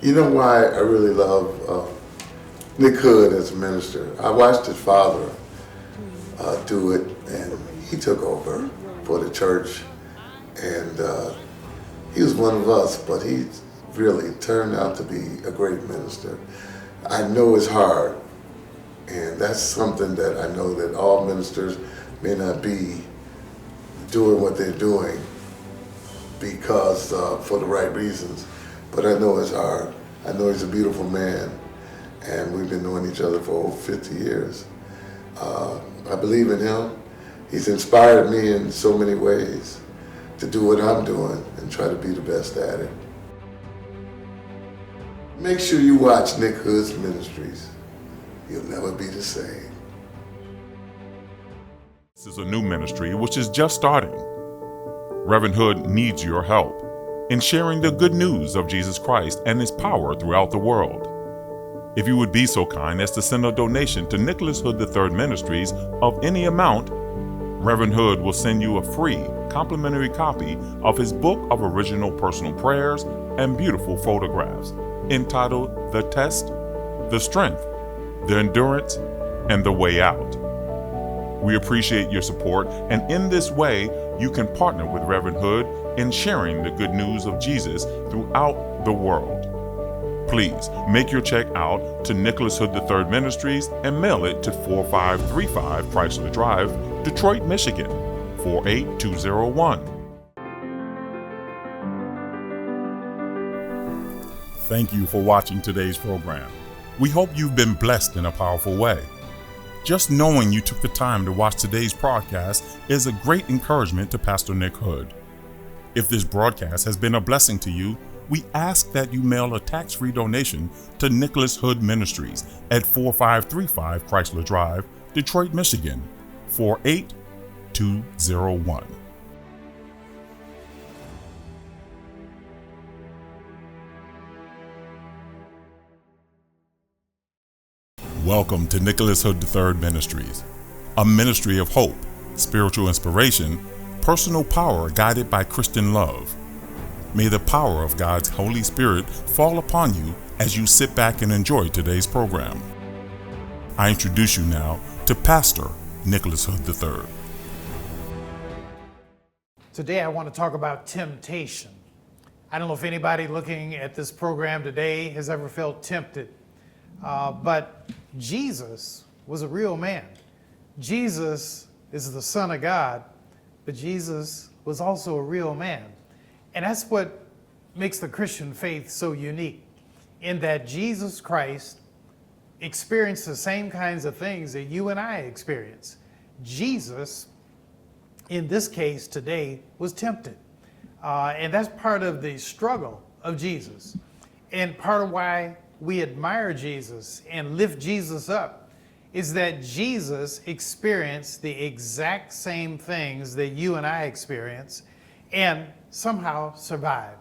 You know why I really love Nick Hood as a minister? I watched his father do it, and he took over for the church, and he was one of us, but he really turned out to be a great minister. I know it's hard, and that's something that I know that all ministers may not be doing what they're doing because for the right reasons, but I know it's hard. I know he's a beautiful man, and we've been knowing each other for over 50 years. I believe in him. He's inspired me in so many ways to do what I'm doing and try to be the best at it. Make sure you watch Nick Hood's ministries. You'll never be the same. This is a new ministry which is just starting. Reverend Hood needs your help in sharing the good news of Jesus Christ and his power throughout the world. If you would be so kind as to send a donation to Nicholas Hood III Ministries of any amount, Reverend Hood will send you a free complimentary copy of his book of original personal prayers and beautiful photographs entitled The Test, The Strength, The Endurance, and The Way Out. We appreciate your support, and in this way, you can partner with Reverend Hood in sharing the good news of Jesus throughout the world. Please make your check out to Nicholas Hood III Ministries and mail it to 4535 Chrysler Drive, Detroit, Michigan, 48201. Thank you for watching today's program. We hope you've been blessed in a powerful way. Just knowing you took the time to watch today's broadcast is a great encouragement to Pastor Nick Hood. If this broadcast has been a blessing to you, we ask that you mail a tax-free donation to Nicholas Hood Ministries at 4535 Chrysler Drive, Detroit, Michigan, 48201. Welcome to Nicholas Hood III Ministries, a ministry of hope, spiritual inspiration, personal power guided by Christian love. May the power of God's Holy Spirit fall upon you as you sit back and enjoy today's program. I introduce you now to Pastor Nicholas Hood III. Today I want to talk about temptation. I don't know if anybody looking at this program today has ever felt tempted, but Jesus was a real man. Jesus is the Son of God, but Jesus was also a real man. And that's what makes the Christian faith so unique, in that Jesus Christ experienced the same kinds of things that you and I experience. Jesus, in this case today, was tempted. And that's part of the struggle of Jesus. And part of why we admire Jesus and lift Jesus up is that Jesus experienced the exact same things that you and I experience and somehow survived.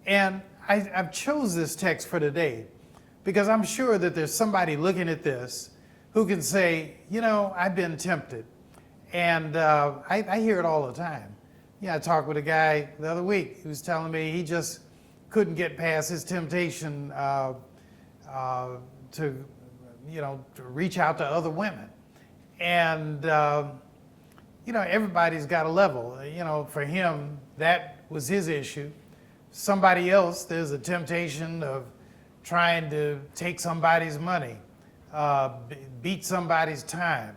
And I've chose this text for today because I'm sure that there's somebody looking at this who can say, you know, I've been tempted. And I hear it all the time. I talked with a guy the other week who was telling me he just couldn't get past his temptation to reach out to other women. And, everybody's got a level. For him, that was his issue. Somebody else, there's a temptation of trying to take somebody's money, beat somebody's time.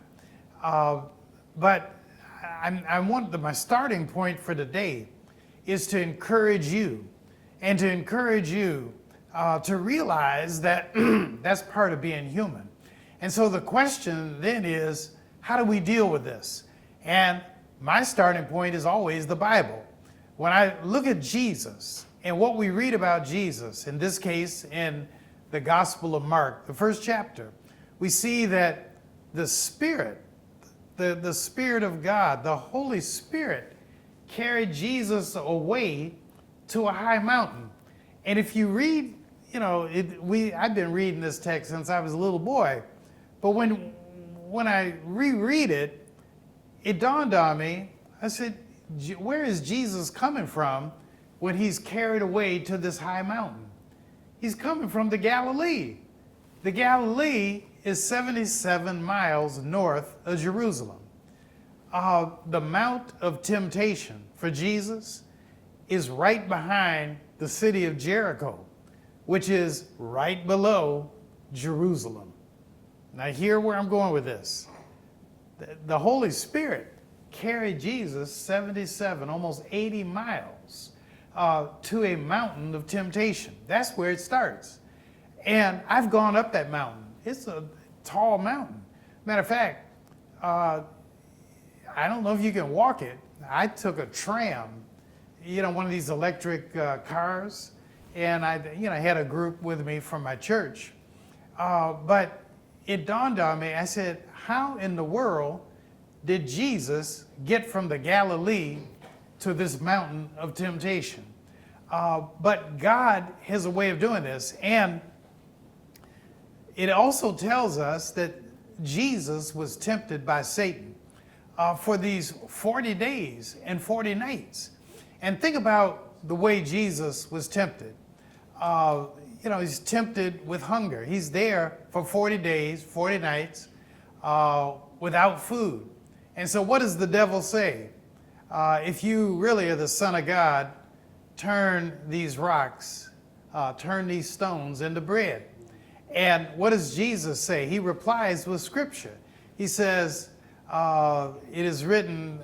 But my starting point for today is to encourage you to realize that that's part of being human. And so the question then is, how do we deal with this? And my starting point is always the Bible. When I look at Jesus and what we read about Jesus, in this case in the Gospel of Mark, the first chapter, we see that the Spirit, the Spirit of God, the Holy Spirit, carried Jesus away to a high mountain. And if you read, I've been reading this text since I was a little boy, but when I reread it, it dawned on me, I said, where is Jesus coming from when he's carried away to this high mountain? He's coming from the Galilee. The Galilee is 77 miles north of Jerusalem. The Mount of Temptation for Jesus is right behind the city of Jericho, which is right below Jerusalem. Now, hear where I'm going with this. The Holy Spirit carried Jesus 77, almost 80 miles to a mountain of temptation. That's where it starts. And I've gone up that mountain. It's a tall mountain. Matter of fact, I don't know if you can walk it. I took a tram, one of these electric cars, and I had a group with me from my church. But it dawned on me, I said, how in the world did Jesus get from the Galilee to this mountain of temptation? But God has a way of doing this. And it also tells us that Jesus was tempted by Satan for these 40 days and 40 nights. And think about the way Jesus was tempted. He's tempted with hunger. He's there for 40 days, 40 nights without food. And so what does the devil say? If you really are the Son of God, turn these rocks, turn these stones into bread. And what does Jesus say? He replies with scripture. He says, it is written,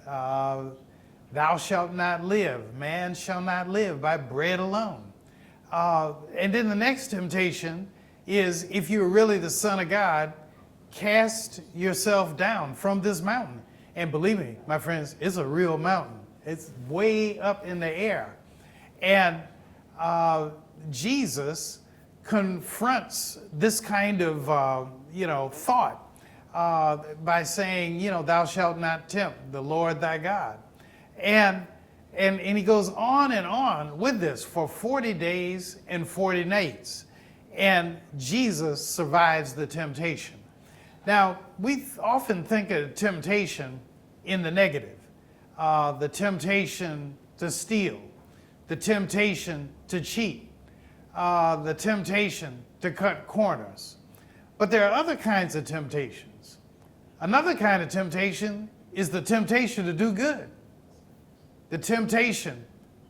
thou shalt not live. Man shall not live by bread alone. And then the next temptation is, if you're really the Son of God, cast yourself down from this mountain. And believe me, my friends, it's a real mountain. It's way up in the air. And Jesus confronts this kind of, thought by saying, thou shalt not tempt the Lord thy God. And he goes on with this for 40 days and 40 nights. And Jesus survives the temptation. Now, we often think of temptation in the negative. The temptation to steal, the temptation to cheat, the temptation to cut corners. But there are other kinds of temptations. Another kind of temptation is the temptation to do good. The temptation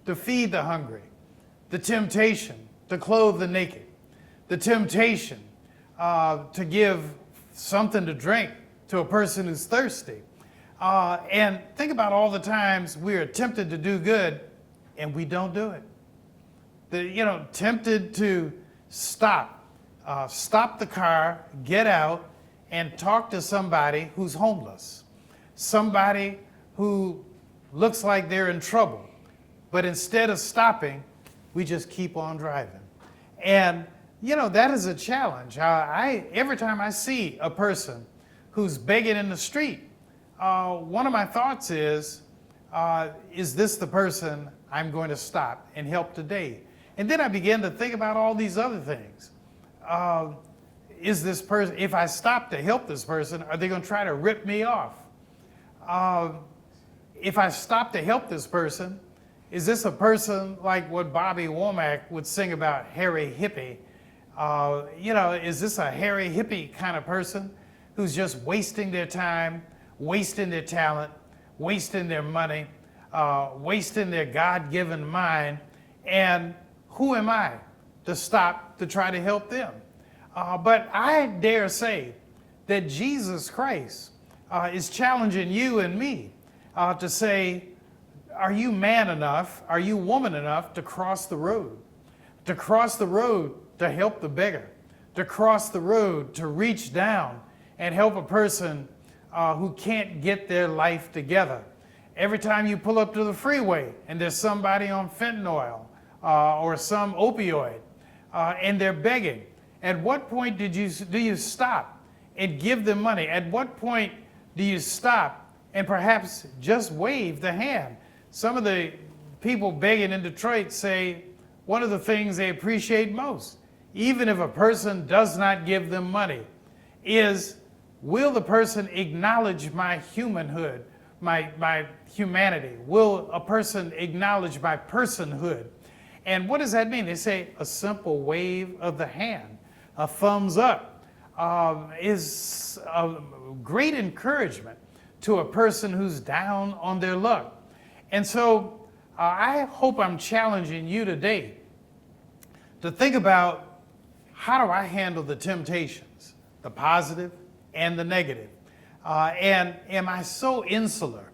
to feed the hungry, the temptation to clothe the naked, the temptation to give something to drink to a person who's thirsty. And think about all the times we are tempted to do good and we don't do it. Tempted to stop the car, get out, and talk to somebody who's homeless, somebody who looks like they're in trouble, but instead of stopping, we just keep on driving. And that is a challenge. Every time I see a person who's begging in the street, one of my thoughts is this the person I'm going to stop and help today? And then I begin to think about all these other things. Is this person, if I stop to help this person, are they going to try to rip me off? If I stop to help this person, is this a person like what Bobby Womack would sing about, Harry Hippie? Is this a Harry Hippie kind of person who's just wasting their time, wasting their talent, wasting their money, wasting their God-given mind? And who am I to stop to try to help them? But I dare say that Jesus Christ is challenging you and me to say, are you man enough, are you woman enough to cross the road? To cross the road to help the beggar, to cross the road to reach down and help a person who can't get their life together. Every time you pull up to the freeway and there's somebody on fentanyl or some opioid and they're begging, at what point do you stop and give them money? At what point do you stop and perhaps just wave the hand? Some of the people begging in Detroit say one of the things they appreciate most, even if a person does not give them money, is, will the person acknowledge my humanhood, my humanity? Will a person acknowledge my personhood? And what does that mean? They say a simple wave of the hand, a thumbs up, is a great encouragement to a person who's down on their luck. And so I hope I'm challenging you today to think about, how do I handle the temptations, the positive and the negative? And am I so insular?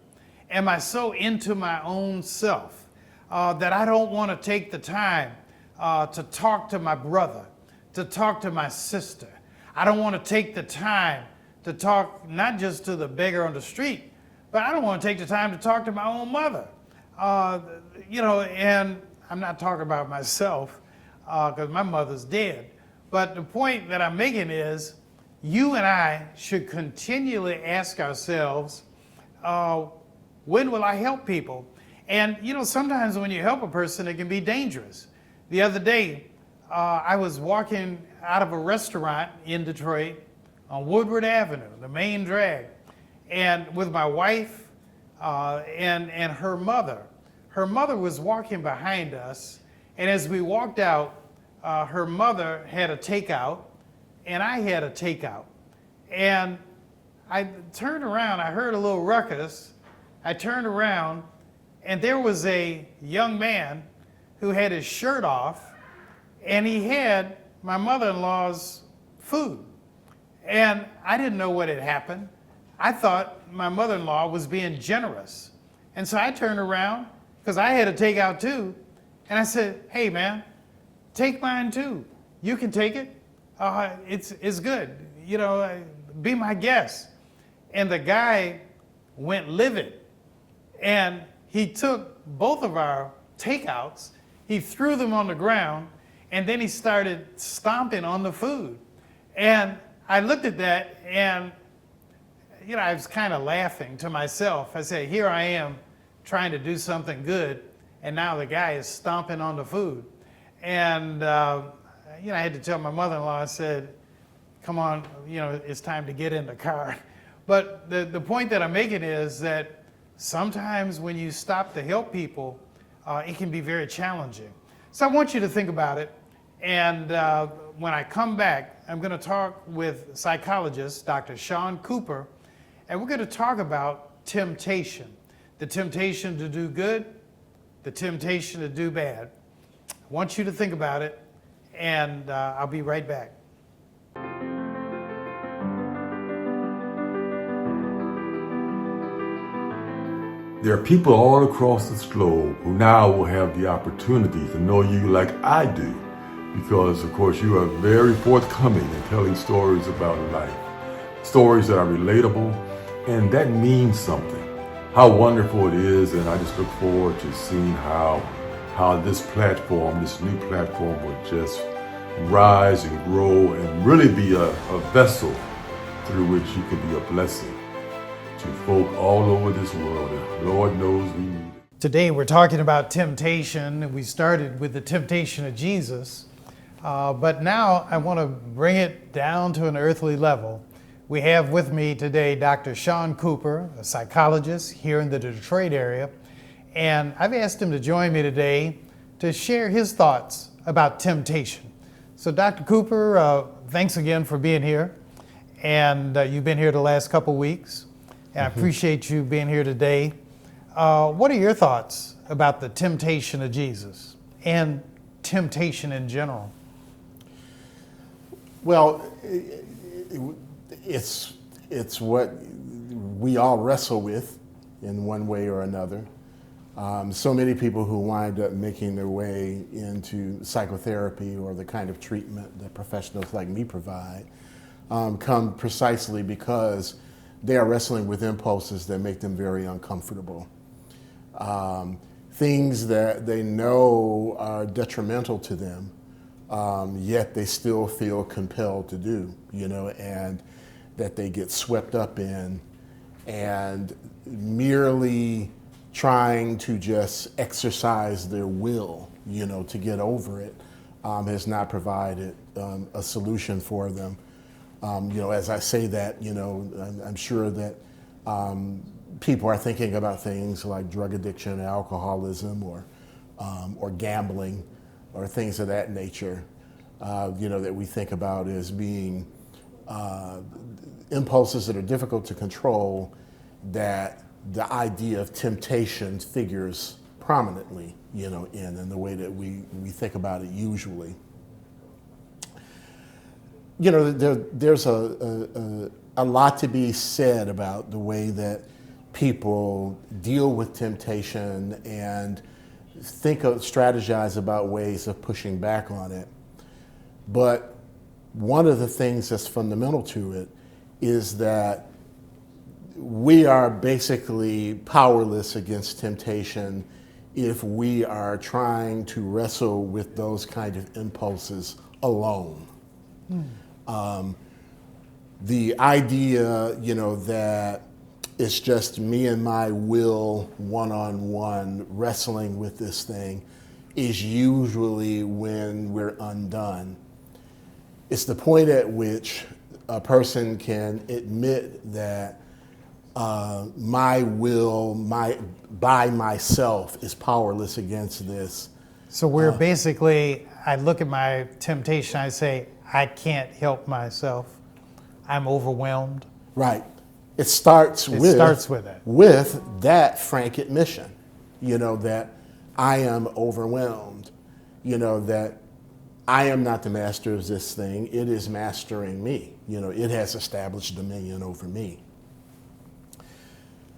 Am I so into my own self that I don't want to take the time to talk to my brother, to talk to my sister? I don't want to take the time to talk not just to the beggar on the street, but I don't want to take the time to talk to my own mother. And I'm not talking about myself because my mother's dead. But the point that I'm making is, you and I should continually ask ourselves, when will I help people? And sometimes when you help a person, it can be dangerous. The other day, I was walking out of a restaurant in Detroit on Woodward Avenue, the main drag, and with my wife and her mother. Her mother was walking behind us, and as we walked out, her mother had a takeout, and I had a takeout. And I turned around, I heard a little ruckus. I turned around, and there was a young man who had his shirt off, and he had my mother-in-law's food. And I didn't know what had happened. I thought my mother-in-law was being generous. And so I turned around, because I had a takeout too, and I said, "Hey man, take mine too. You can take it. It's good. Be my guest." And the guy went livid, and he took both of our takeouts, he threw them on the ground, and then he started stomping on the food. And I looked at that, and I was kind of laughing to myself. I said, here I am trying to do something good, and now the guy is stomping on the food. And I had to tell my mother-in-law, I said, come on, it's time to get in the car. But the point that I'm making is that sometimes when you stop to help people, it can be very challenging. So I want you to think about it. And when I come back, I'm going to talk with psychologist Dr. Sean Cooper, and we're going to talk about temptation. The temptation to do good, the temptation to do bad. I want you to think about it, and I'll be right back. There are people all across this globe who now will have the opportunity to know you like I do, because of course you are very forthcoming in telling stories about life, stories that are relatable, and that means something. How wonderful it is, and I just look forward to seeing how this platform, this new platform, will just rise and grow and really be a vessel through which you can be a blessing to folk all over this world, and Lord knows we need it. Today we're talking about temptation. We started with the temptation of Jesus, but now I want to bring it down to an earthly level. We have with me today Dr. Sean Cooper, a psychologist here in the Detroit area, and I've asked him to join me today to share his thoughts about temptation. So Dr. Cooper, thanks again for being here, and you've been here the last couple weeks. And I appreciate you being here today. What are your thoughts about the temptation of Jesus and temptation in general? Well, it's what we all wrestle with in one way or another. So many people who wind up making their way into psychotherapy or the kind of treatment that professionals like me provide come precisely because they are wrestling with impulses that make them very uncomfortable. Things that they know are detrimental to them, yet they still feel compelled to do, and that they get swept up in, and merely trying to just exercise their will, to get over it, has not provided a solution for them. As I say that, I'm sure that people are thinking about things like drug addiction, alcoholism, or gambling, or things of that nature, that we think about as being impulses that are difficult to control, that the idea of temptation figures prominently, in the way that we think about it usually. There's a lot to be said about the way that people deal with temptation and strategize about ways of pushing back on it. But one of the things that's fundamental to it is that we are basically powerless against temptation if we are trying to wrestle with those kind of impulses alone. The idea, that it's just me and my will one-on-one wrestling with this thing is usually when we're undone. It's the point at which a person can admit that my will, by myself, is powerless against this. So we're basically, I look at my temptation, I say, I can't help myself. I'm overwhelmed. Right. It starts with it. With that frank admission, that I am overwhelmed, that I am not the master of this thing. It is mastering me. It has established dominion over me.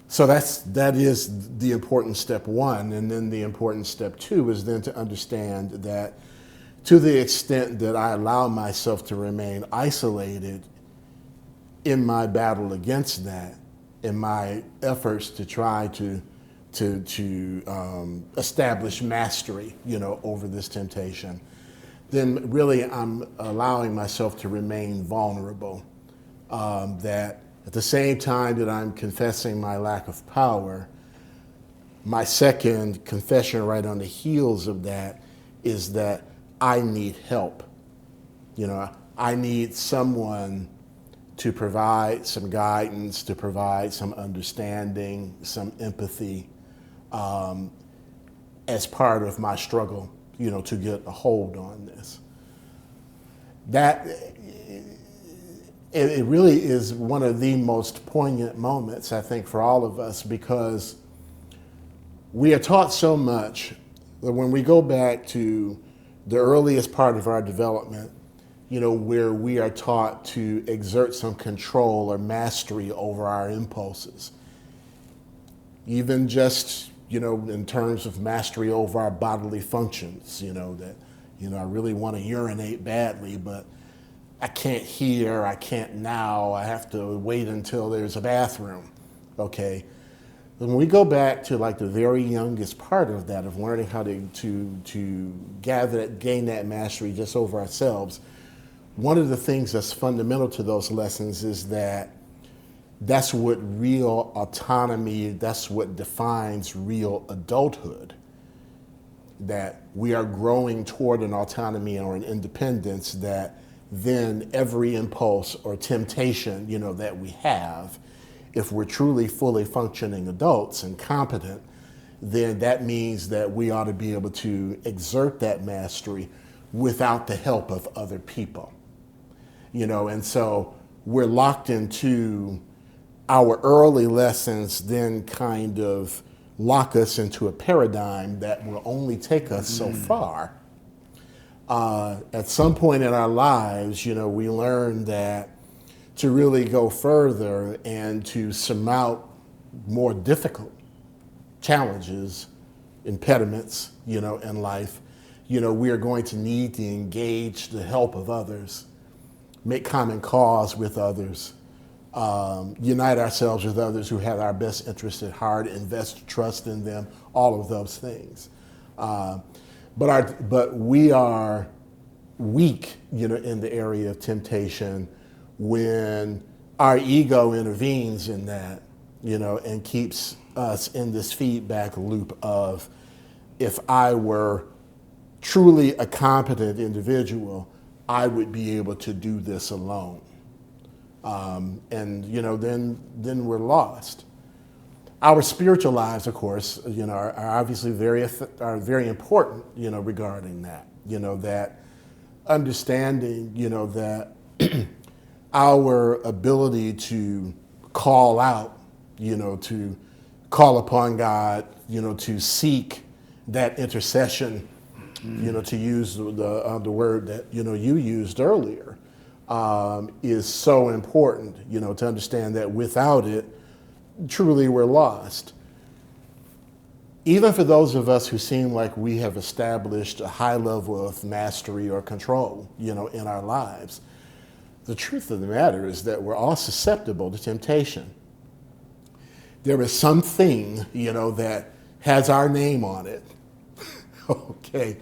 So that is the important step one. And then the important step two is then to understand that to the extent that I allow myself to remain isolated in my battle against that, in my efforts to try to establish mastery, over this temptation, then really I'm allowing myself to remain vulnerable. That at the same time that I'm confessing my lack of power, my second confession right on the heels of that is that I need help. I need someone to provide some guidance, to provide some understanding, some empathy, as part of my struggle, to get a hold on this. That it really is one of the most poignant moments, I think, for all of us, because we are taught so much that when we go back to the earliest part of our development, where we are taught to exert some control or mastery over our impulses. Even just, in terms of mastery over our bodily functions, that, I really want to urinate badly, but I can't here, I can't now, I have to wait until there's a bathroom, okay? When we go back to like the very youngest part of that, of learning how to gain that mastery just over ourselves, one of the things that's fundamental to those lessons is that that's what real autonomy, that's what defines real adulthood. That we are growing toward an autonomy or an independence that then every impulse or temptation, that we have, if we're truly fully functioning adults and competent, then that means that we ought to be able to exert that mastery without the help of other people. And so we're locked into our early lessons, then kind of lock us into a paradigm that will only take us so far. At some point in our lives, we learn that to really go further and to surmount more difficult challenges, impediments, in life, we are going to need to engage the help of others, make common cause with others, unite ourselves with others who have our best interest at heart, invest trust in them, all of those things. But we are weak, in the area of temptation when our ego intervenes in that, and keeps us in this feedback loop of, if I were truly a competent individual, I would be able to do this alone. And then we're lost. Our spiritual lives, of course, are obviously very important, regarding that, that understanding, that our ability to call out, to call upon God, to seek that intercession, to use the word that, you used earlier, is so important, to understand that without it, truly we're lost. Even for those of us who seem like we have established a high level of mastery or control, in our lives, the truth of the matter is that we're all susceptible to temptation. There is something, that has our name on it, okay,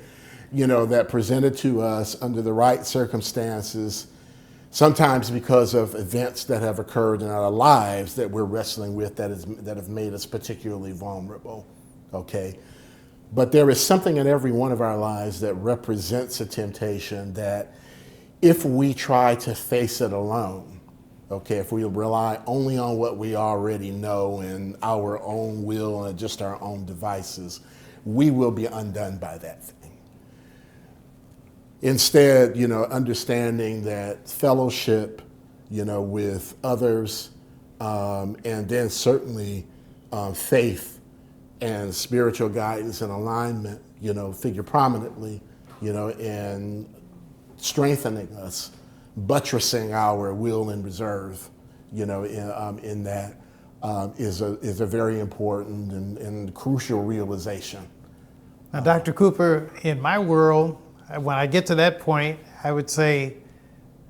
that presented to us under the right circumstances, sometimes because of events that have occurred in our lives that we're wrestling with that have made us particularly vulnerable, okay? But there is something in every one of our lives that represents a temptation that if we try to face it alone, okay, if we rely only on what we already know and our own will and just our own devices, we will be undone by that thing. Instead, understanding that fellowship, with others, and then certainly faith and spiritual guidance and alignment, figure prominently, in strengthening us, buttressing our will and reserve, in that is a very important and crucial realization. Now, Dr. Cooper, in my world, when I get to that point, I would say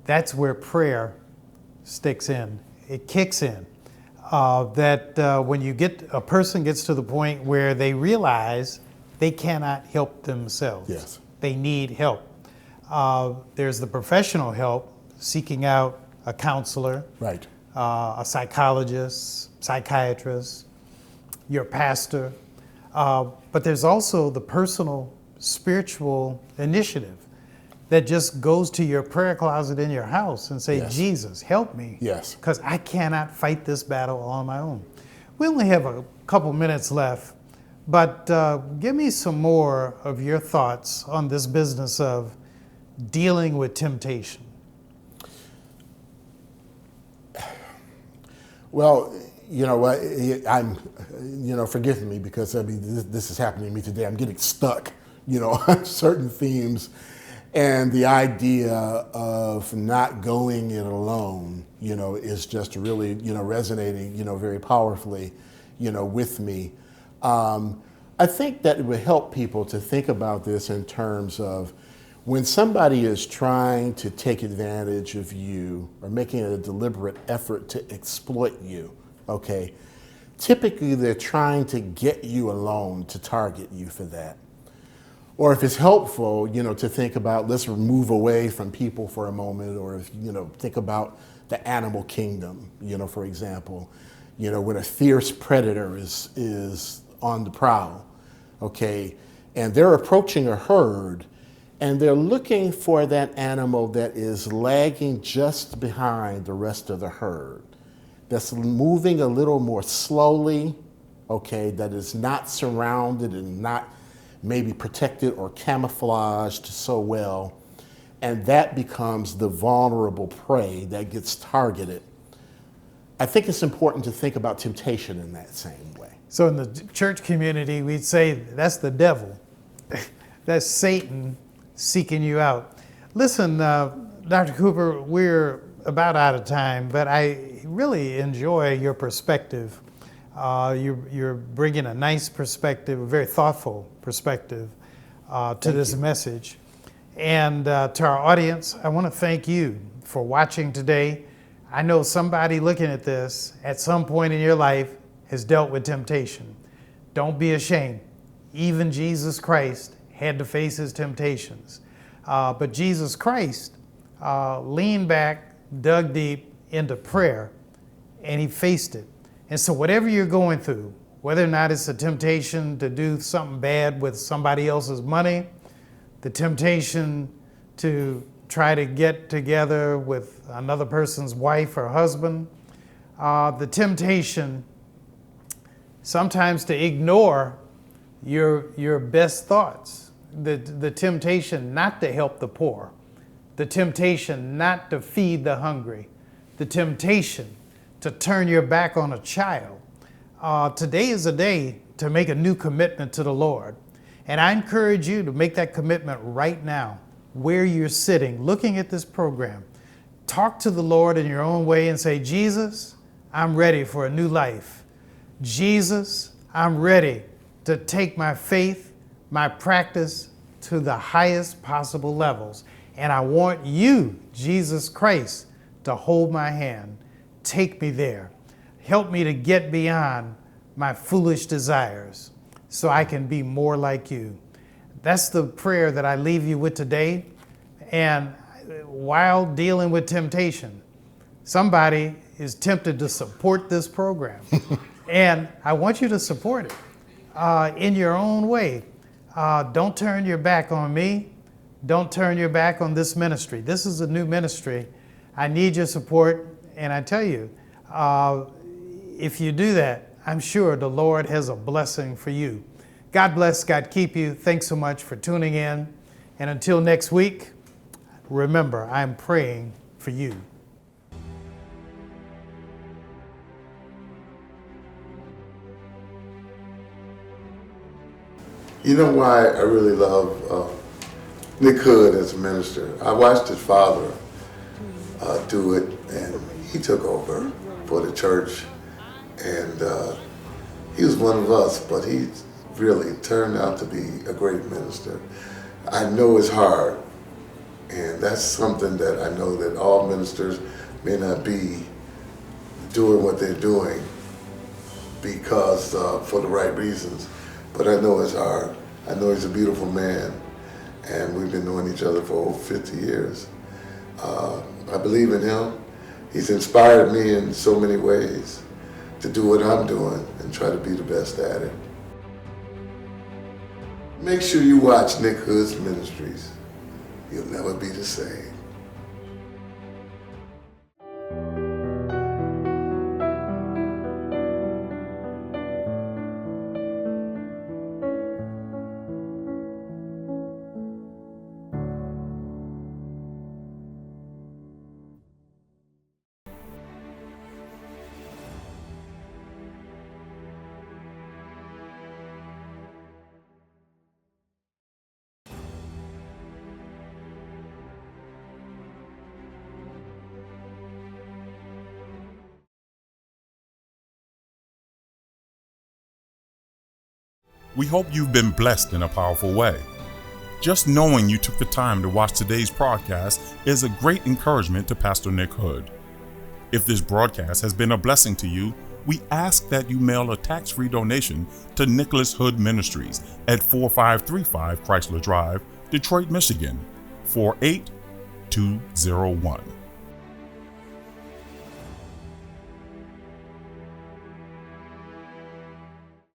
that's where prayer sticks in. It kicks in. When a person gets to the point where they realize they cannot help themselves. Yes. They need help. There's the professional help, seeking out a counselor, Right. A psychologist, psychiatrist, your pastor. But there's also the personal spiritual initiative that just goes to your prayer closet in your house and say, Yes. Jesus, help me. Yes. Because I cannot fight this battle on my own. We only have a couple minutes left, but give me some more of your thoughts on this business of dealing with temptation. Well, I'm, forgive me because this is happening to me today. I'm getting stuck, on certain themes, and the idea of not going it alone, is just really, resonating, very powerfully, with me. I think that it would help people to think about this in terms of when somebody is trying to take advantage of you or making a deliberate effort to exploit you, okay, typically they're trying to get you alone to target you for that. Or if it's helpful, to think about, let's move away from people for a moment, or if, think about the animal kingdom, for example, when a fierce predator is on the prowl, okay, and they're approaching a herd, and they're looking for that animal that is lagging just behind the rest of the herd, that's moving a little more slowly, okay, that is not surrounded and not maybe protected or camouflaged so well, and that becomes the vulnerable prey that gets targeted. I think it's important to think about temptation in that same way. So in the church community, we'd say that's the devil. That's Satan seeking you out. Listen, Dr. Cooper, we're about out of time, but I really enjoy your perspective. You're bringing a nice perspective, a very thoughtful perspective to this message. And to our audience, I want to thank you for watching today. I know somebody looking at this at some point in your life has dealt with temptation. Don't be ashamed. Even Jesus Christ had to face his temptations. But Jesus Christ leaned back, dug deep into prayer, and he faced it. And so whatever you're going through, whether or not it's a temptation to do something bad with somebody else's money, the temptation to try to get together with another person's wife or husband, the temptation sometimes to ignore your best thoughts, the temptation not to help the poor, the temptation not to feed the hungry, the temptation to turn your back on a child. Today is a day to make a new commitment to the Lord. And I encourage you to make that commitment right now, where you're sitting, looking at this program. Talk to the Lord in your own way and say, Jesus, I'm ready for a new life. Jesus, I'm ready to take my faith, my practice to the highest possible levels. And I want you, Jesus Christ, to hold my hand. Take me there. Help me to get beyond my foolish desires so I can be more like you. That's the prayer that I leave you with today. And while dealing with temptation, somebody is tempted to support this program. And I want you to support it in your own way. Don't turn your back on me. Don't turn your back on this ministry. This is a new ministry. I need your support. And I tell you, if you do that, I'm sure the Lord has a blessing for you. God bless, God keep you. Thanks so much for tuning in. And until next week, remember, I'm praying for you. You know why I really love Nick Hood as a minister? I watched his father do it, and he took over for the church. And he was one of us, but he really turned out to be a great minister. I know it's hard, and that's something that I know that all ministers may not be doing what they're doing because for the right reasons, but I know it's hard. I know he's a beautiful man, and we've been knowing each other for over 50 years. I believe in him. He's inspired me in so many ways to do what I'm doing and try to be the best at it. Make sure you watch Nick Hood's ministries. You'll never be the same. We hope you've been blessed in a powerful way. Just knowing you took the time to watch today's broadcast is a great encouragement to Pastor Nick Hood. If this broadcast has been a blessing to you, we ask that you mail a tax-free donation to Nicholas Hood Ministries at 4535 Chrysler Drive, Detroit, Michigan, 48201.